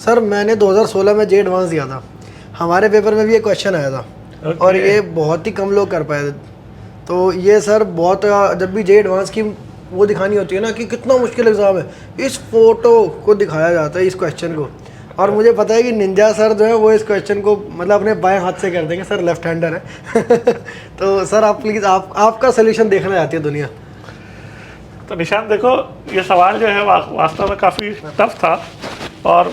Sir मैंने 2016 में जे advance दिया था, हमारे पेपर में भी ये क्वेश्चन आया था। और ये बहुत ही कम लोग कर पाए थे। तो ये सर बहुत, जब भी जे एडवांस की वो दिखानी होती है ना कि कितना मुश्किल एग्ज़ाम है, इस फोटो को दिखाया जाता है, इस क्वेश्चन को। और मुझे पता है कि निंजा सर जो है वो इस क्वेश्चन को मतलब अपने बाएं हाथ से कर देंगे, सर लेफ्ट हैंडर है। तो सर आप प्लीज़ आपका सोल्यूशन देखना चाहती है दुनिया। तो निशान देखो, ये सवाल जो है वास्तव में काफ़ी टफ था। और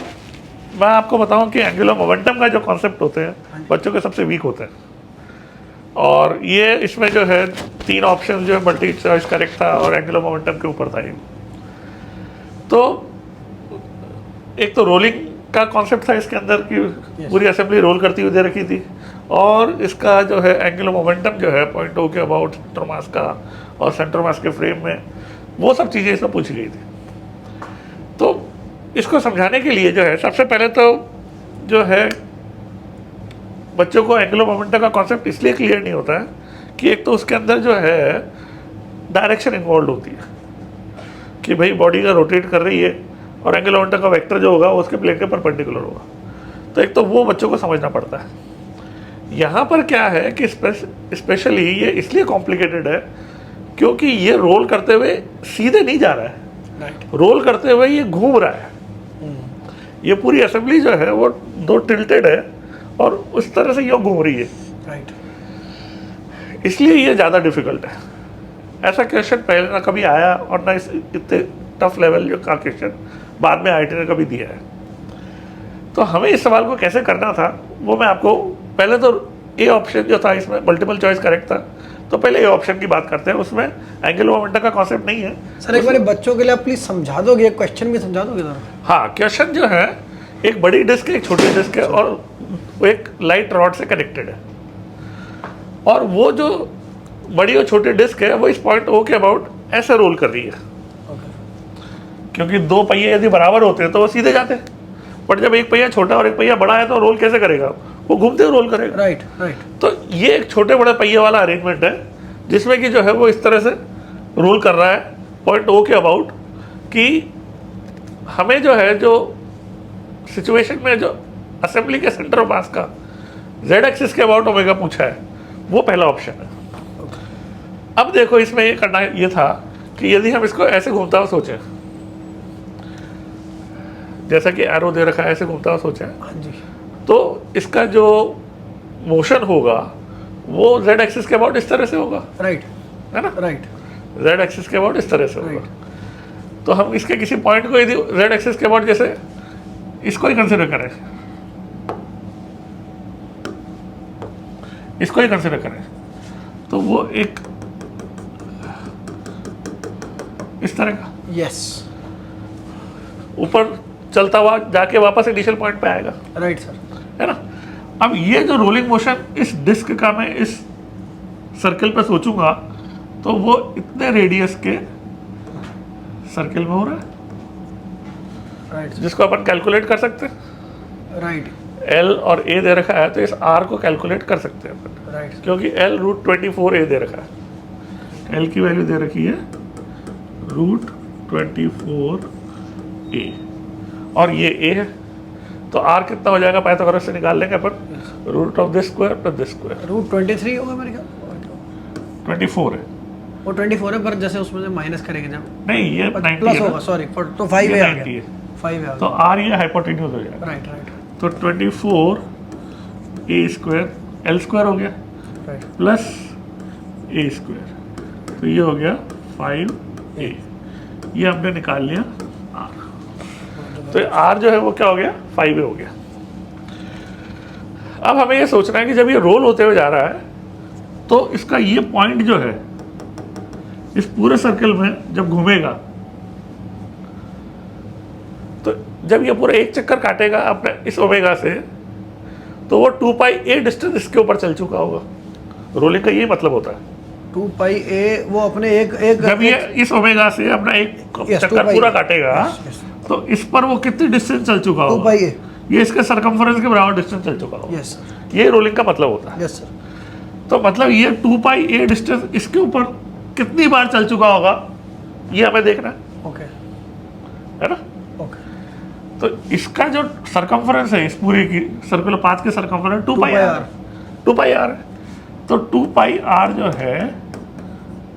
मैं आपको बताऊं कि एंगुलर मोमेंटम का जो कॉन्सेप्ट होते हैं बच्चों के सबसे वीक होते हैं। और ये इसमें जो है 3 ऑप्शन जो है मल्टी चॉइस करेक्ट था और एंगुलर मोमेंटम के ऊपर था ये। तो एक तो रोलिंग का कॉन्सेप्ट था इसके अंदर कि पूरी असेंबली रोल करती हुई दे रखी थी, और इसका जो है एंगुलर मोमेंटम जो है पॉइंट ओ के अबाउट सेंटर मास का और सेंटर मास के फ्रेम में, वो सब चीज़ें इसमें पूछी गई थी। तो इसको समझाने के लिए जो है सबसे पहले तो जो है बच्चों को एंगुलर मोमेंटम का कॉन्सेप्ट इसलिए क्लियर नहीं होता है कि एक तो उसके अंदर जो है डायरेक्शन इन्वॉल्व होती है कि भाई बॉडी का रोटेट कर रही है और एंगुलर मोमेंटम का वेक्टर जो होगा वो उसके प्लेन के परपेंडिकुलर होगा। तो एक तो वो बच्चों को समझना पड़ता है। यहाँ पर क्या है कि स्पेशली ये इसलिए कॉम्प्लिकेटेड है क्योंकि ये रोल करते हुए सीधे नहीं जा रहा है, रोल करते हुए ये घूम रहा है। ये पूरी असेंबली जो है वो 2 टिल्टेड है और उस तरह से ये घूम रही है, इसलिए ये ज़्यादा डिफिकल्ट है। ऐसा क्वेश्चन पहले ना कभी आया और ना इस इतने टफ लेवल का क्वेश्चन बाद में आईआईटी ने कभी दिया है। तो हमें इस सवाल को कैसे करना था वो मैं आपको, पहले तो ए ऑप्शन जो था इसमें मल्टीपल चॉइस करेक्ट था, तो पहले ए ऑप्शन की बात करते हैं। उसमें एंगुलर मोमेंटम का कॉन्सेप्ट नहीं है। सर एक बार बच्चों के लिए आप प्लीज समझा दोगे, क्वेश्चन भी समझा दोगे सर? हाँ, क्वेश्चन जो है एक बड़ी डिस्क है, एक छोटी डिस्क है और वो एक लाइट रॉड से कनेक्टेड है। और वो जो बड़ी और छोटी डिस्क है वो इस पॉइंट ओ के अबाउट ऐसे रोल कर रही है। क्योंकि 2 पहिए यदि बराबर होते हैं तो वो सीधे जाते हैं, बट जब एक पहिया छोटा और एक पहिया बड़ा है तो रोल कैसे करेगा? वो घूमते हुए रोल करेगा। राइट। तो ये एक छोटे बड़े पहिए वाला अरेंजमेंट है जिसमें कि जो है वो इस तरह से रोल कर रहा है पॉइंट ओ के अबाउट, कि हमें जो है जो सिचुएशन में जो असेंबली के सेंटर ऑफ मास का जेड एक्सिस के अबाउट ओमेगा पूछा है वो पहला ऑप्शन है। अब देखो इसमें ये करना ये था कि यदि हम इसको ऐसे घूमता हुआ सोचें, जैसा कि एरो दे रखा है ऐसे घूमता हुआ सोचें, तो इसका जो मोशन होगा वो जेड एक्सिस के अबाउट इस तरह से होगा, राइट है ना? राइट। जेड एक्सिस के अबाउट इस तरह से होगा। तो हम इसके किसी पॉइंट को यदि जेड एक्सिस के अबाउट, जैसे इसको ही कंसिडर करें, इसको ही कंसिडर करें, तो वो एक इस तरह का यस ऊपर चलता हुआ जाके वापस इनिशियल पॉइंट पे आएगा, राइट सर, है ना? अब ये जो रोलिंग मोशन इस डिस्क का मैं इस सर्कल पे सोचूंगा तो वो इतने रेडियस के सर्कल में हो रहा है, राइट जिसको अपन कैलकुलेट कर सकते हैं। राइट L और A दे रखा है तो इस R को कैलकुलेट कर सकते हैं अपन, राइट, क्योंकि L √24A दे रखा है। L की वैल्यू दे रखी है √24A और ये A है, तो R कितना हो जाएगा पाइथागोरस से निकाल लेंगे अपन, root of this square plus this square. √23 होगा मेरे ख्याल, 24 है वो 24 है, पर जैसे उसमें से माइनस करेंगे जब नहीं, ये 90 प्लस है होगा, सॉरी तो 5 है, 90 है, 5 है, तो R ये हाइपोटेन्यूज हो जाएगा। राइट राइट तो 24A स्क्वायर L स्क्वायर हो गया राइट प्लस A स्क्वायर, तो ये हो गया 5A, ये हमने निकाल लिया R। तो R जो है वो क्या हो गया, 5A हो गया। अब हमें ये सोचना है कि जब ये रोल होते हुए जा रहा है तो इसका ये पॉइंट जो है इस पूरे सर्कल में जब घूमेगा, तो जब ये पूरा एक चक्कर काटेगा अपने इस ओमेगा से, तो वो 2πA डिस्टेंस इसके ऊपर चल चुका होगा। रोलिंग का ये मतलब होता है 2πA, वो अपने एक जब ये इस ओमेगा से अपना एक चक्कर पूरा काटेगा, तो इस पर वो कितनी डिस्टेंस चल चुका होगा, 2πA, ये इसके सरकमफरेंस के बराबर डिस्टेंस चल चुका होगा। यस ये रोलिंग का मतलब होता है। Yes sir. तो मतलब ये 2πA डिस्टेंस इसके ऊपर कितनी बार चल चुका होगा ये हमें देखना है, ओके है ना? ओके। तो इसका जो सरकमफरेंस है इस पूरे की सर्कुलर पाथ के circumference 2 pi R, 2 pi R है। तो 2 पाई आर जो है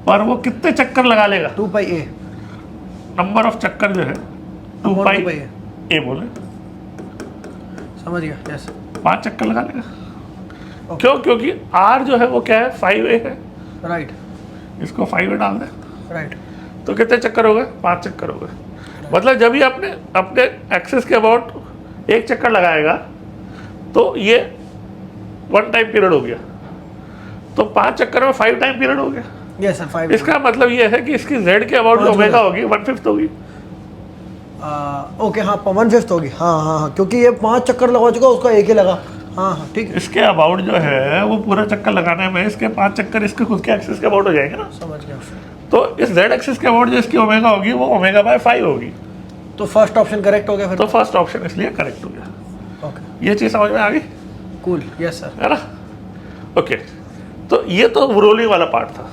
पर वो कितने चक्कर लगा लेगा? 2 पाई ए, नंबर ऑफ चक्कर जो है 2 2 पाई पाई ए, ए बोले, समझ गया, यस 5 चक्कर लगा लेगा। क्यों? क्योंकि आर जो है वो क्या है 5a है, राइट इसको 5a डाल दे राइट, तो कितने चक्कर हो गए? 5 चक्कर हो गए। मतलब जब ही आपने अपने एक्सिस के अबाउट एक चक्कर लगाएगा तो ये 1 टाइम पीरियड हो गया, तो 5 चक्कर में 5 टाइम पीरियड हो गया। Yes sir 5। इसका मतलब ये है कि इसकी z के अबाउट जो ओमेगा होगी 1/5 होगी। ओके हाँ 1/5 होगी, हाँ हाँ हाँ, क्योंकि ये 5 चक्कर लगा चुका, उसका एक ही लगा, हाँ हाँ ठीक है, इसके अबाउट जो है वो पूरा चक्कर लगाने में इसके 5 चक्कर इसके खुद के एक्सिस के अबाउट हो जाएंगे ना। समझ गया। तो इस z एक्सिस के अबाउट जो इसकी ओमेगा होगी वो ओमेगा/5 होगी। तो फर्स्ट ऑप्शन करेक्ट हो गया फिर तो फर्स्ट ऑप्शन इसलिए करेक्ट हो गया। ओके ये चीज़ समझ में आ गई, कूल, यस सर। है ना? ओके, तो ये तो रोलिंग वाला पार्ट था।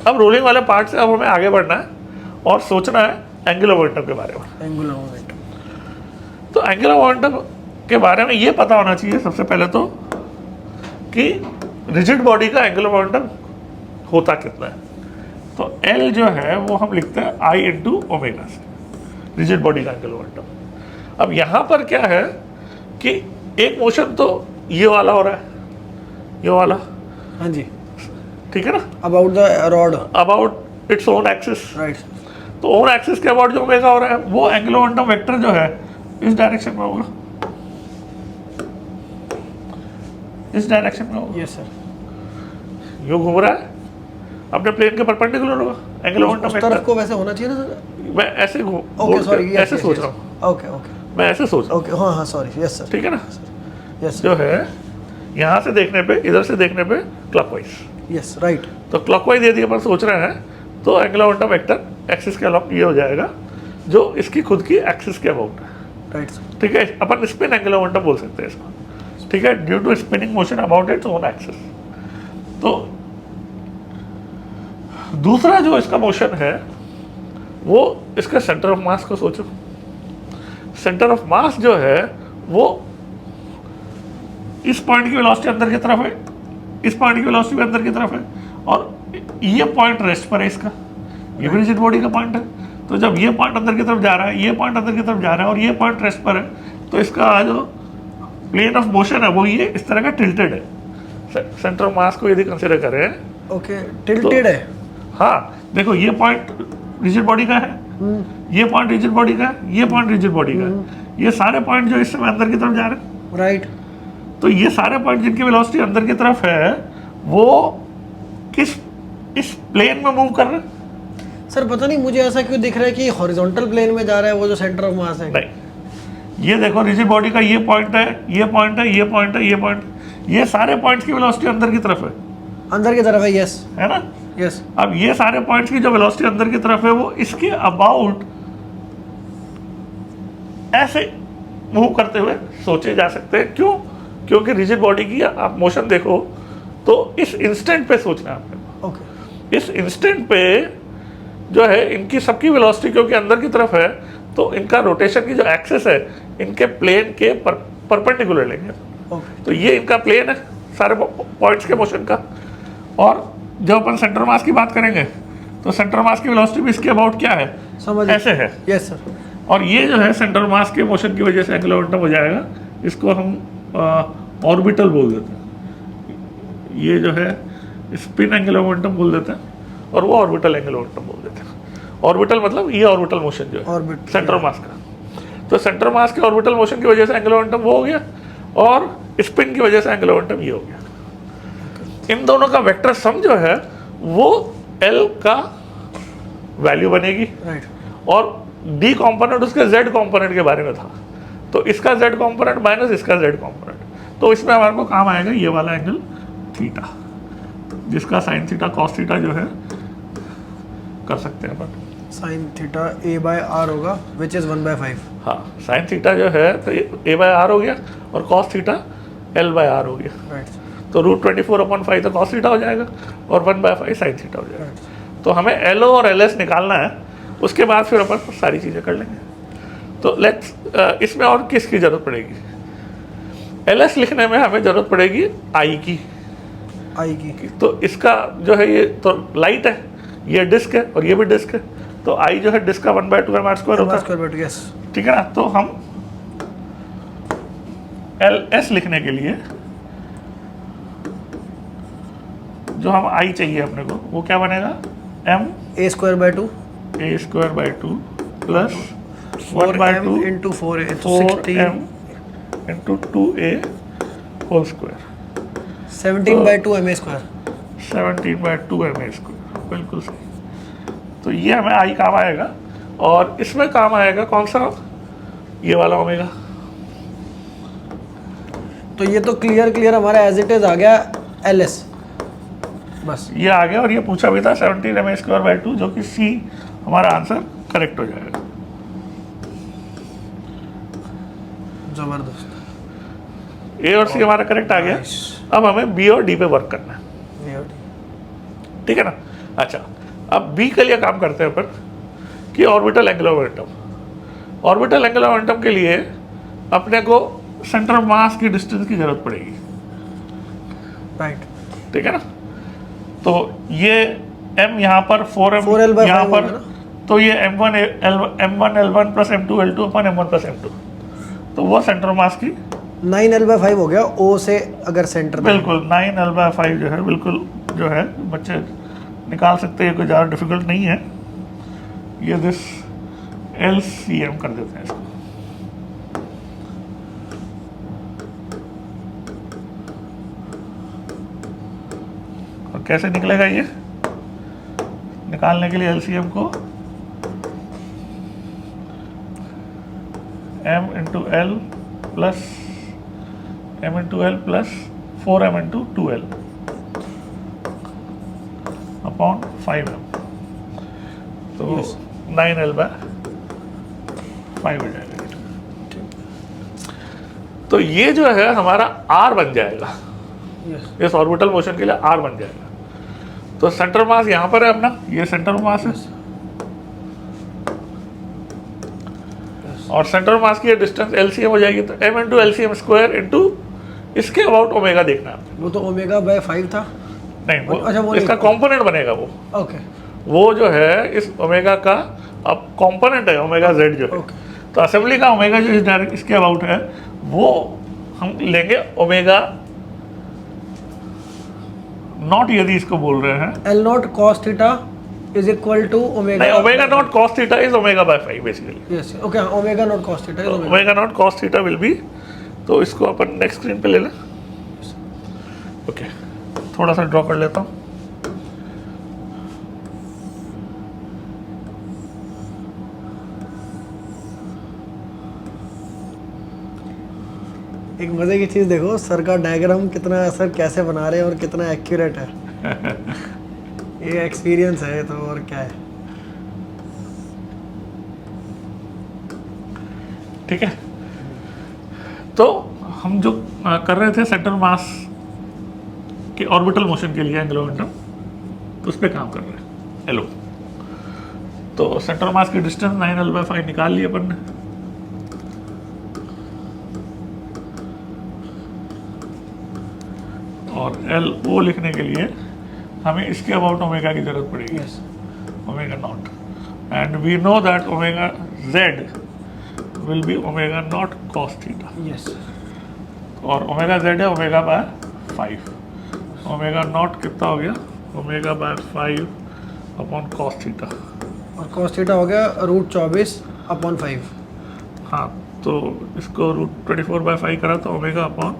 अब रोलिंग वाले पार्ट से अब हमें आगे बढ़ना है और सोचना है एंगुलर मोमेंटम के बारे में। एंगुलर मोमेंटम, तो एंगुलर मोमेंटम के बारे में ये पता होना चाहिए सबसे पहले तो कि रिजिड बॉडी का एंगुलर मोमेंटम होता कितना है। तो L जो है वो हम लिखते हैं I इंटू ओमेगा से, रिजिड बॉडी का एंगुलर मोमेंटम। अब यहाँ पर क्या है कि एक मोशन तो ये वाला हो रहा है, ये वाला, हाँ जी, ठीक है ना, about the rod, about its own axis. Right, तो ओन एक्सिस के अबाउट जो ओमेगा हो रहा है वो एंगुलर मोमेंटम वेक्टर जो है इस डायरेक्शन में होगा, इस डायरेक्शन में होगा। Yes sir. यो घूम रहा है अपने प्लेन के परपेंडिकुलर होगा एंगुलर मोमेंटम उस तरफ वेक्टर। को वैसे होना चाहिए ना सर। मैं ऐसे ओके सॉरी, ऐसे सोच रहा हूँ, ओके ओके मैं ऐसे सोच रहा हूँ, ओके, हाँ हाँ सॉरी, यस सर, ठीक है ना। यस जो है यहाँ से देखने पे, इधर से देखने पे क्लॉकवाइज, यस राइट, तो क्लॉकवाइज यदि अपन सोच रहे हैं तो एंगुलर मोमेंटम वेक्टर एक्सिस के अलाउंग ये हो जाएगा जो इसकी खुद की एक्सिस के अबाउट है, राइट सर, ठीक है। अपन स्पिन एंगुलर मोमेंटम बोल सकते हैं इसको, ठीक है, due to spinning motion about its own axis. तो दूसरा जो इसका मोशन है वो इसका सेंटर ऑफ मास को सोचो। सेंटर ऑफ मास जो है वो इस पॉइंट की वेलोसिटी अंदर की तरफ है, इस पॉइंट की वेलोसिटी भी अंदर की तरफ है, और ये पॉइंट रेस्ट पर है इसका, ये भी रिजिड बॉडी का पॉइंट है। तो जब ये पॉइंट अंदर की तरफ जा रहा है, ये पॉइंट अंदर की तरफ जा रहा है और ये पॉइंट रेस्ट पर है, तो इसका जो प्लेन ऑफ मोशन है वो ये इस तरह का टिल्टेड है। सेंटर ऑफ मास को यदि कंसिडर करें, ओके टिल्टेड है, हाँ देखो ये पॉइंट रिजिड बॉडी का है, ये पॉइंट रिजिड बॉडी का है, ये पॉइंट रिजिड बॉडी का है, ये सारे पॉइंट जो इस समय अंदर की तरफ जा रहे हैं, राइट, तो ये सारे पॉइंट जिनकी वेलोसिटी अंदर की तरफ है वो किस इस प्लेन में मूव कर रहे हैं। सर पता नहीं मुझे ऐसा क्यों दिख रहा है कि हॉरिजॉन्टल प्लेन में जा रहा है वो जो सेंटर ऑफ मास है। नहीं, ये देखो रिजिड बॉडी का ये पॉइंट है, ये पॉइंट है, ये पॉइंट है, ये पॉइंट, ये सारे पॉइंट्स की वेलोसिटी अंदर की तरफ है, अंदर की तरफ है, यस है ना। यस, अब ये सारे पॉइंट्स की जो वेलोसिटी अंदर की तरफ है वो इसके अबाउट ऐसे मूव करते हुए सोचे जा सकते हैं। क्यों? क्योंकि रिजिड बॉडी की आप मोशन देखो तो इस इंस्टेंट पे सोचना है आपने, ओके इस इंस्टेंट पे जो है इनकी सबकी वेलोसिटी क्योंकि अंदर की तरफ है तो इनका रोटेशन की जो एक्सिस है इनके प्लेन के परपेंडिकुलर लेंगे। ओके, तो ये इनका प्लेन है सारे पॉइंट्स के मोशन का। और जब अपन सेंटर मास की बात करेंगे तो सेंटर मास की वेलोसिटी भी इसके अबाउट क्या है, समझ ऐसे है। यस सर, और ये जो है सेंटर मास के मोशन की वजह से एंगुलर मोमेंटम हो जाएगा, इसको हम ऑर्बिटल बोल देते हैं। ये जो है स्पिन एंगुलर मोमेंटम बोल देते हैं और वो ऑर्बिटल एंगुलर मोमेंटम बोल देते हैं। ऑर्बिटल मतलब ये ऑर्बिटल मोशन जो है ऑर्बिट सेंटर मास का, तो सेंटर मास के ऑर्बिटल मोशन की वजह से एंगुलर मोमेंटम वो हो गया और स्पिन की वजह से एंगुलर मोमेंटम ये हो गया। इन दोनों का वेक्टर सम जो है वो L का वैल्यू बनेगी, राइट, और D कंपोनेंट उसके Z कंपोनेंट के बारे में था, तो इसका Z कंपोनेंट माइनस इसका Z कंपोनेंट, तो इसमें हमारे को काम आएगा ये वाला एंगल थीटा, जिसका साइन थीटा कॉस थीटा जो है कर सकते हैं अपन। साइन थीटा a/r होगा विच इज 1/5। हाँ, साइन थीटा जो है तो a/r हो गया और कॉस थीटा L/r हो गया, राइट तो √24/5 तो कॉस थीटा हो जाएगा और 1/5 साइन थीटा हो जाएगा। राइट, तो हमें LO और LS निकालना है, उसके बाद फिर अपन सारी चीज़ें कर लेंगे। तो लेट्स इसमें और किसकी ज़रूरत पड़ेगी? LS लिखने में हमें ज़रूरत पड़ेगी I की। आई की। तो इसका जो है ये तो लाइट है, ये डिस्क है और ये भी डिस्क है, तो I जो है डिस्क का 1/2 mr² होता है, स्क्वायर यस। ठीक है ना। तो हम LS लिखने के लिए जो हम I चाहिए अपने को, वो क्या बनेगा? M A square 2 A² plus 4m into 4a, so 4m into 2a whole square 17/2 ma square. 17/2 ma², बिल्कुल सही। तो ये हमें I काम आएगा, और इसमें काम आएगा कौन सा? ये वाला ओमेगा। तो ये तो क्लियर हमारा एज इट इज आ गया LS, बस। ये आ गया, और ये पूछा भी था 17 ma²/2, जो कि C हमारा आंसर करेक्ट हो जाएगा। जबरदस्त। A और C हमारा करेक्ट आ गया। अब हमें B और D पे वर्क करना है, ठीक है ना। अच्छा, अब B के लिए काम करते हैं अपन कि orbital angular momentum. Orbital angular momentum के लिए अपने को सेंटर ऑफ मास की डिस्टेंस की जरूरत पड़ेगी, राइट। ठीक है ना। तो ये M यहाँ पर 4m 4L/5 यहाँ पर, होगा ना? तो ये M1 L1 plus M2 L2 अपन M1 प्लस M2, तो वो सेंटर ऑफ मास की 9L/5 हो गया O से, अगर सेंटर बिल्कुल 9L/5 जो है, बिल्कुल जो है बच्चे निकाल सकते हैं, कोई ज़्यादा डिफिकल्ट नहीं है। ये दिस LCM कर देते हैं इसको। और कैसे निकलेगा ये? निकालने के लिए LCM को M into L plus M into L plus 4M into 2L upon 5M, तो 9L/5 हो जाएगा। तो ये जो है हमारा R बन जाएगा, इस ऑर्बिटल मोशन के लिए R बन जाएगा। तो सेंटर मास यहाँ पर है अपना, ये सेंटर मास है, और सेंटर मास की डिस्टेंस LCM हो जाएगी, तो M इंटू LCM² इंटू इसके अबाउट ओमेगा देखना है। वो तो ω/5 था। नहीं, वो अच्छा, वो इसका कंपोनेंट बनेगा वो। ओके। वो जो है इस ओमेगा का अब कंपोनेंट है ω/z जो है। तो असेंबली का ओमेगा जो इस डायरेक्ट इसके अबाउट है, वो हम लेंगे ओमेगा नॉट, यदि इसको बोल रहे हैं L0 cos theta is equal to omega. नहीं, omega naught cos theta is ω/5 basically. Yes, okay. Omega naught cos theta is omega naught cos theta will be, तो इसको अपन नेक्स्ट स्क्रीन पे ले लें। ओके, थोड़ा सा ड्रॉ कर लेता हूँ। एक मजे की चीज देखो, सर का डायग्राम कितना, सर कैसे बना रहे हैं और कितना एक्यूरेट है। ये एक्सपीरियंस है तो, और क्या है। ठीक है, तो हम जो कर रहे थे सेंटर मास के ऑर्बिटल मोशन के लिए एंगुलर मोमेंटम, तो उस पर काम कर रहे हैं। हेलो, तो सेंटर मास की डिस्टेंस 9L/5 निकाल ली अपन ने। और LO लिखने के लिए हमें इसके अबाउट ओमेगा की जरूरत पड़ेगी, omega naught, and we know that omega Z will be omega naught cos theta. Yes. और ओमेगा Z है ω/5, ओमेगा नॉट कितना हो गया? ω/5 अपॉन cos थीटा, और cos थीटा हो गया √24/5। हाँ, तो इसको √24/5 करा तो ओमेगा अपॉन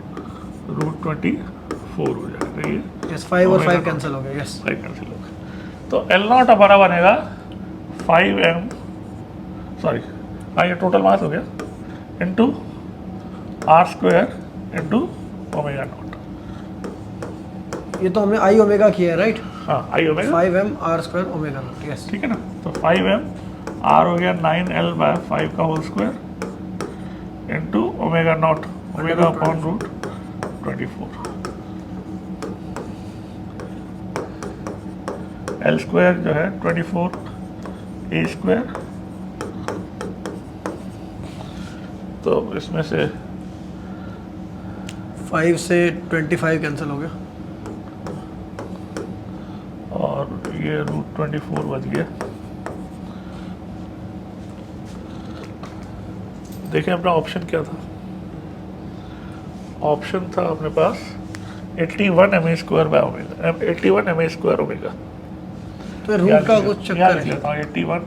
√24 हो जाएगा। ये यस, 5 और 5 कैंसिल हो गए। यस, 5 कैंसिल हो गया। तो L0 हमारा बनेगा 5m, सॉरी हाँ, ये टोटल मास हो गया, into R² into omega not. ये तो हमने I ओमेगा किया है, राइट। हाँ, I omega 5m R² omega naught. Yes, ठीक है ना। तो 5m R हो गया 9L/5 का whole square into omega naught, omega upon √24। L² जो है 24 A² तो इसमें से 5 से 25 कैंसिल हो गया, और ये √24 बच गया। देखें अपना ऑप्शन क्या था। ऑप्शन था अपने पास 81 ma² by omega, 81 ma² omega. तो रूट का कुछ यहाँ चक्कर लिख है। लेता हूँ 81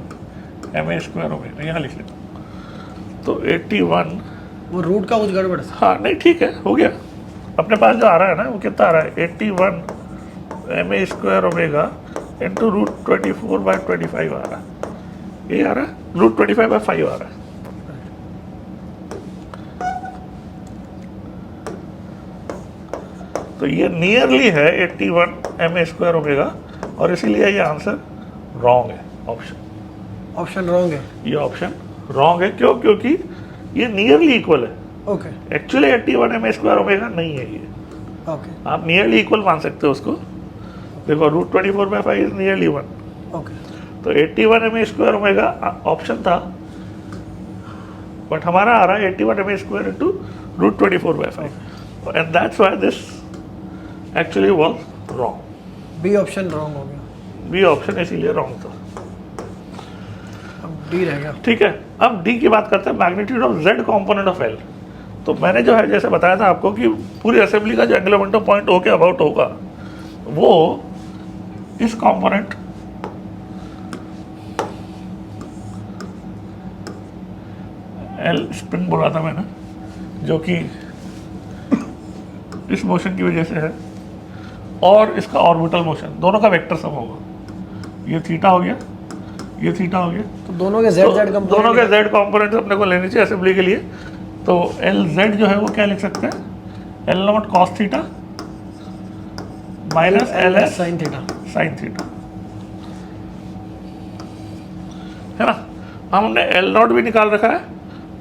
ma² ओमेगा, यहाँ लिख लेता हूँ। तो 81, वो रूट का कुछ गड़बड़ है। हाँ नहीं ठीक है, हो गया। अपने पास जो आ रहा है ना वो कितना आ रहा है, 81 ma² ओमेगा इंटू √24/25 आ रहा है। ये आ रहा है √25/5 आ रहा है। तो ये नियरली है 81 ma² ओमेगा, और इसीलिए ये आंसर रॉन्ग है। ऑप्शन रॉन्ग है। ये ऑप्शन रॉन्ग है, क्यों? क्योंकि ये नियरली इक्वल है। ओके एक्चुअली 81 ma² ओमेगा नहीं है ये। ओके आप नियरली इक्वल मान सकते हो उसको। देखो √24/5 इज नियरली 1। ओके तो 81 ma² ओमेगा ऑप्शन था, बट हमारा आ रहा है 81 ma² into √24/5, and that's why this actually was wrong. B option wrong हो गया। बी ऑप्शन इसीलिए रॉन्ग था। अब डी रह गया। ठीक है, अब डी की बात करते हैं, magnitude of Z component of L. तो मैंने जो है जैसे बताया था आपको कि पूरी असेंबली का जो एंगुलर मोमेंटम पॉइंट ओ के अबाउट होगा वो इस कॉम्पोनेंट एल स्प्रिंग बोला था मैंने, जो कि इस मोशन की वजह से है, और इसका ऑर्बिटल मोशन, दोनों का वेक्टर सम होगा। ये थीटा हो गया, ये थीटा हो गया। तो दोनों के जेड तो जेड दोनों के जेड कंपोनेंट अपने को लेने चाहिए असेंबली के लिए। तो एल जेड जो है वो क्या लिख सकते हैं, L0 cos theta minus LS sine theta. Sine theta, है ना। हमने L0 भी निकाल रखा है,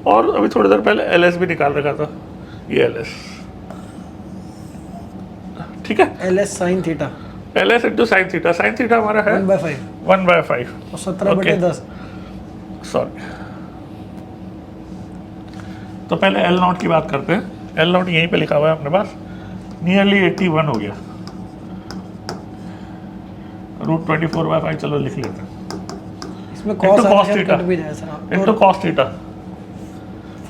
और अभी थोड़ी देर पहले LS भी निकाल रखा था, ये LS। ठीक है, LS sine theta LS into sine theta. Sine theta हमारा है 1/5 1/5 और 17/10। सॉरी। तो पहले L0 की बात करते हैं। L0 यहीं पे लिखा हुआ है अपने पास, नियरली 81 हो गया, √24/5 चलो लिख लेते हैं, इसमें इंटू cos कॉस आ थीटा, कट भी जाए sir. Into cos theta,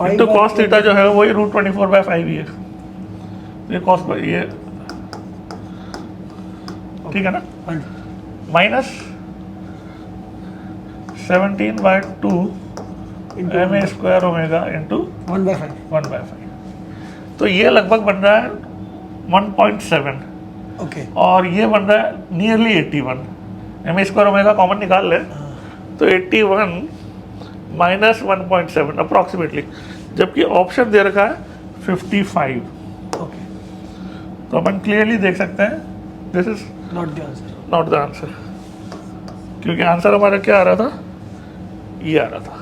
into cos theta जो है वही √24/5 ही है। ये कॉस, ये ठीक है ना, हाँ जी। Minus 17/2 ma² omega into 1/5 1/5। तो ये लगभग बन रहा है 1.7, ओके। और ये बन रहा है नियरली 81। ma² ओमेगा कॉमन निकाल ले, तो 81 माइनस 1.7 अप्रॉक्सीमेटली, जबकि ऑप्शन दे रखा है 55। ओके तो अपन क्लियरली देख सकते हैं this is not the answer. Not the answer, क्योंकि आंसर हमारा क्या आ रहा था, ये आ रहा था।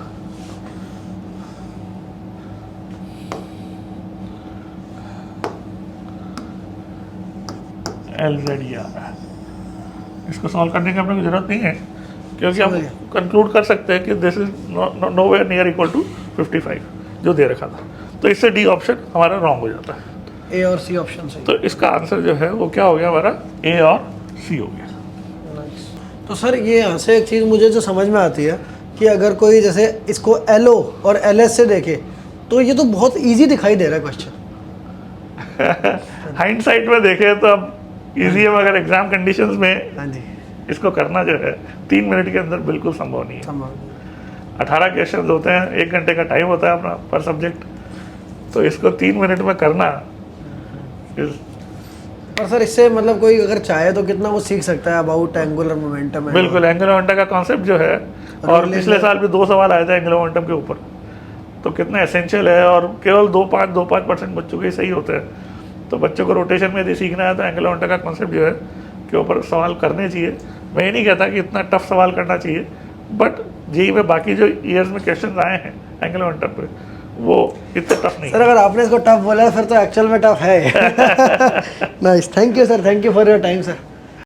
LZ ये आ रहा है। इसको सॉल्व करने की अपने को जरूरत नहीं है, क्योंकि हम कंक्लूड कर सकते हैं कि this is nowhere near equal to 55 जो दे रखा था। तो इससे डी ऑप्शन हमारा रॉन्ग हो जाता है। ए और सी ऑप्शन सही। तो इसका आंसर जो है वो क्या हो गया हमारा, ए और सी हो गया। तो सर ये यहाँ से एक चीज़ मुझे जो समझ में आती है कि अगर कोई जैसे इसको LO और LS से देखे तो ये तो बहुत इजी दिखाई दे रहा है क्वेश्चन। हाइंडसाइट में देखें तो अब इजी है, मगर एग्जाम कंडीशंस में हाँ जी, इसको करना जो है 3 मिनट के अंदर बिल्कुल संभव नहीं है। संभव। 18 क्वेश्चन होते हैं, 1 घंटे का टाइम होता है अपना पर सब्जेक्ट, तो इसको 3 मिनट में करना is पर सर इससे मतलब कोई अगर चाहे तो कितना वो सीख सकता है अबाउट एंगुलर मोमेंटम। बिल्कुल एंगुलर मोमेंटम का कॉन्सेप्ट जो है, और पिछले साल भी 2 सवाल आए थे एंगुलर मोमेंटम के ऊपर, तो कितना एसेंशियल है, और केवल 2-5% बच्चों के सही होते हैं। तो बच्चों को रोटेशन में यदि सीखना है तो एंगुलर मोमेंटम का कॉन्सेप्ट जो है के ऊपर सवाल करने चाहिए। मैं ये नहीं कहता कि इतना टफ सवाल करना चाहिए, बट जेईई में बाकी जो ईयर्स में क्वेश्चन आए हैं एंगुलर मोमेंटम पे वो इतने टफ नहीं। सर अगर आपने इसको टफ बोला फिर तो एक्चुअल में टफ है। Nice, thank you sir, thank you for your time sir.